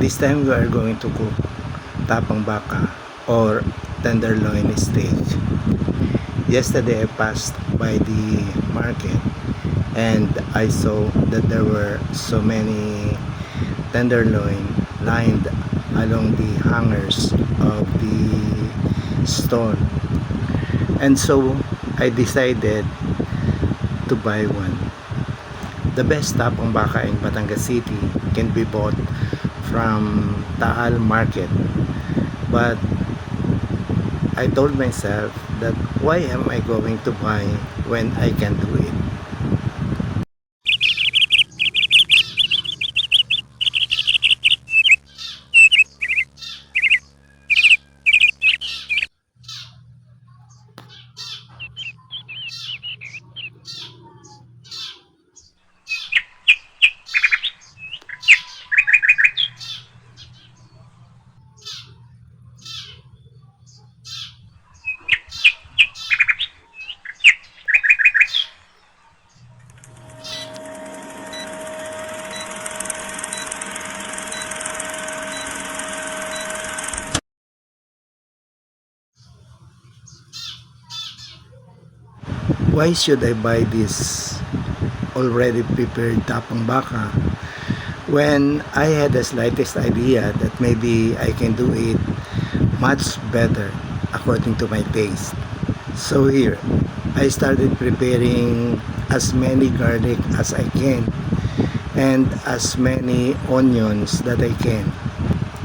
This time we are going to cook tapang baka or tenderloin steak. Yesterday I passed by the market and I saw that there were so many tenderloin lined along the hangers of the store, and so I decided to buy one. The best tapang baka in Batangas City can be bought from Taal Market, but I told myself that why am I going to buy when I can do it? Why should I buy this already prepared tapang baka when I had the slightest idea that maybe I can do it much better according to my taste? So here, I started preparing as many garlic as I can and as many onions that I can.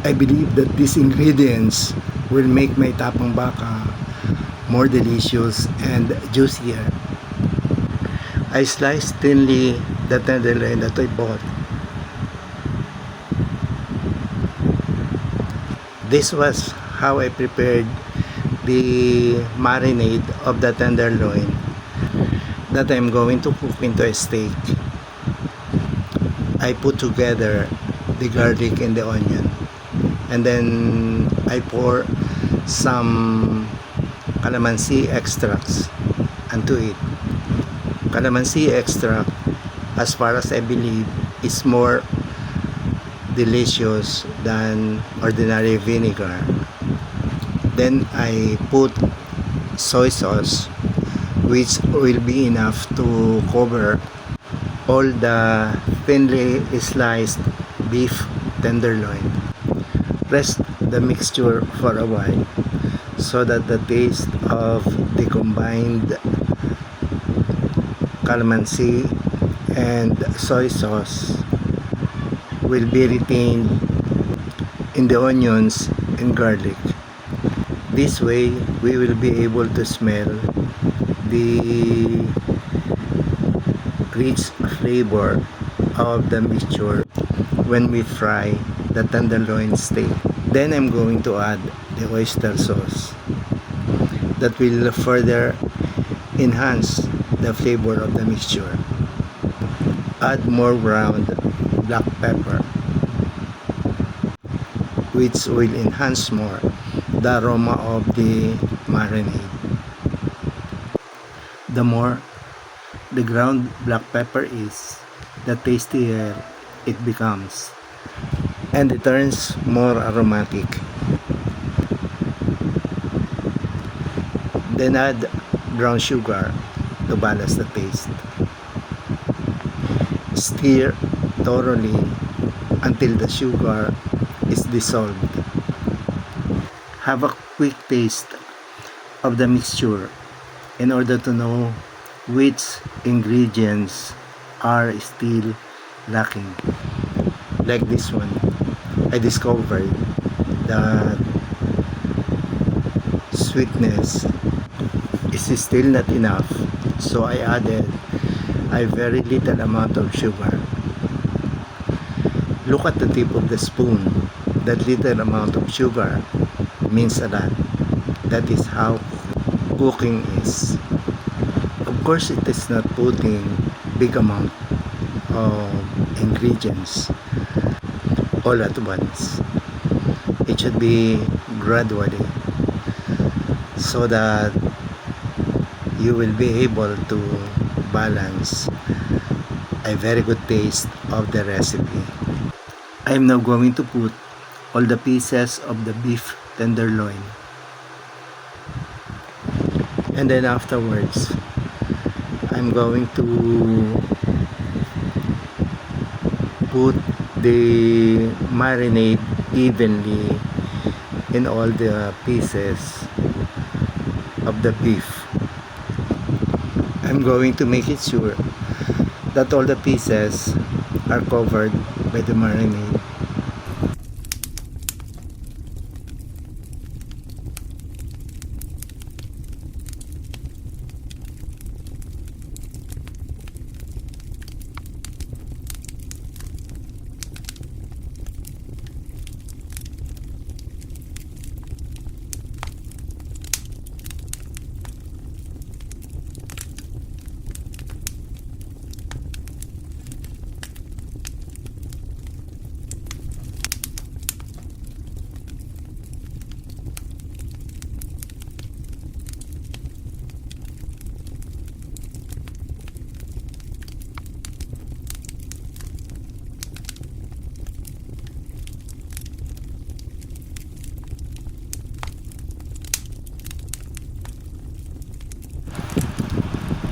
I believe that these ingredients will make my tapang baka more delicious and juicier. I sliced thinly the tenderloin that I bought. This was how I prepared the marinade of the tenderloin that I'm going to cook into a steak. I put together the garlic and the onion, and then I pour some calamansi extracts onto it. Calamansi extract, as far as I believe, is more delicious than ordinary vinegar. Then I put soy sauce, which will be enough to cover all the thinly sliced beef tenderloin. Rest the mixture for a while so that the taste of the combined calamansi and soy sauce will be retained in the onions and garlic. This way we will be able to smell the rich flavor of the mixture when we fry the tenderloin steak. Then I'm going to add the oyster sauce that will further enhance the flavor of the mixture. Add more ground black pepper, which will enhance more the aroma of the marinade. The more the ground black pepper is, the tastier it becomes, and it turns more aromatic. Then add brown sugar to balance the taste. Stir thoroughly until the sugar is dissolved. Have a quick taste of the mixture in order to know which ingredients are still lacking. Like this one, I discovered that sweetness is still not enough, so I added a very little amount of sugar. Look at the tip of the spoon. That little amount of sugar means a lot. That is how cooking is. Of course, it is not putting big amount of ingredients all at once. It should be gradually so that you will be able to balance a very good taste of the recipe. I am now going to put all the pieces of the beef tenderloin. And then afterwards, I'm going to put the marinade evenly in all the pieces of the beef. I'm going to make it sure that all the pieces are covered by the marinade.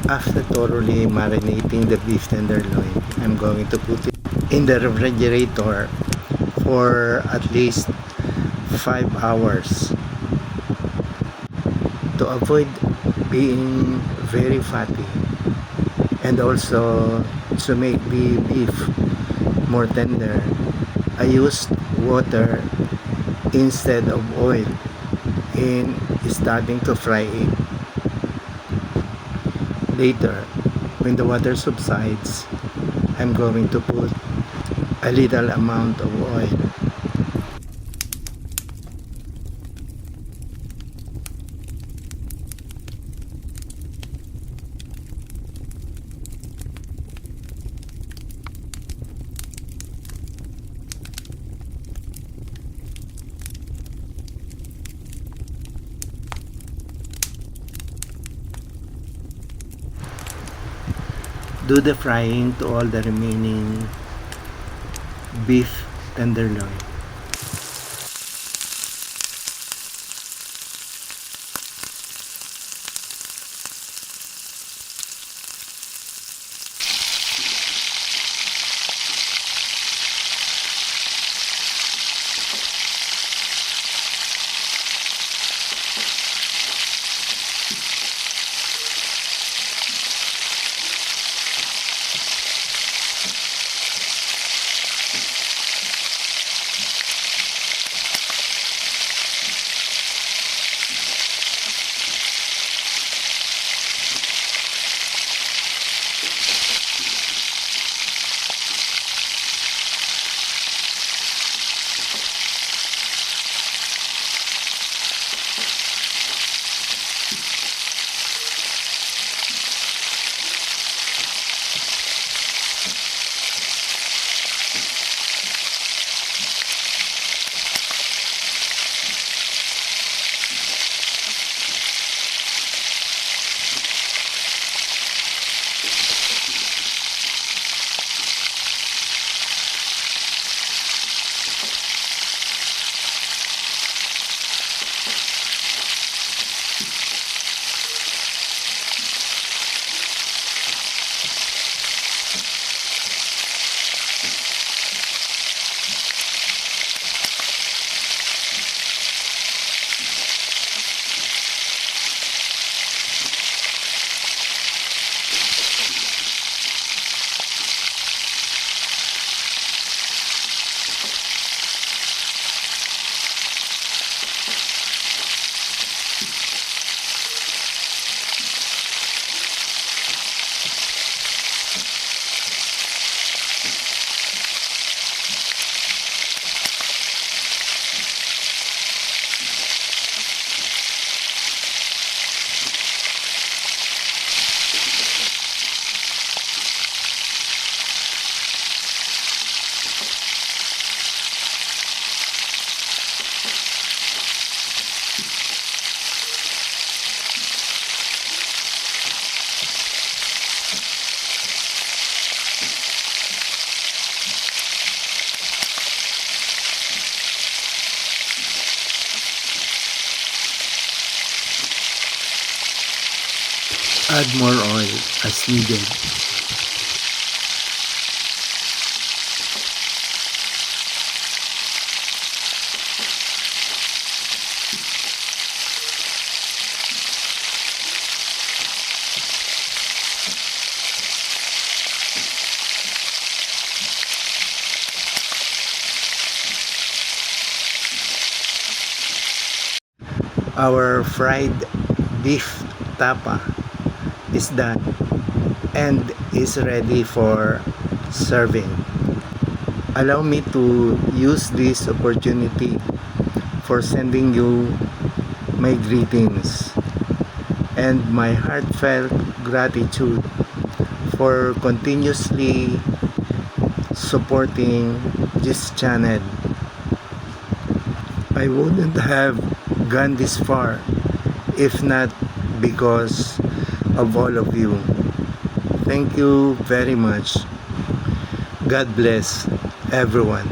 After thoroughly marinating the beef tenderloin, I'm going to put it in the refrigerator for at least 5 hours to avoid being very fatty, and also to make the beef more tender. I used water instead of oil in starting to fry it. Later, when the water subsides, I'm going to put a little amount of oil. Do the frying to all the remaining beef tenderloin. Add more oil as needed. Our fried beef tapa is done and is ready for serving. Allow me to use this opportunity for sending you my greetings and my heartfelt gratitude for continuously supporting this channel. I wouldn't have gone this far if not because of all of you. Thank you very much. God bless everyone.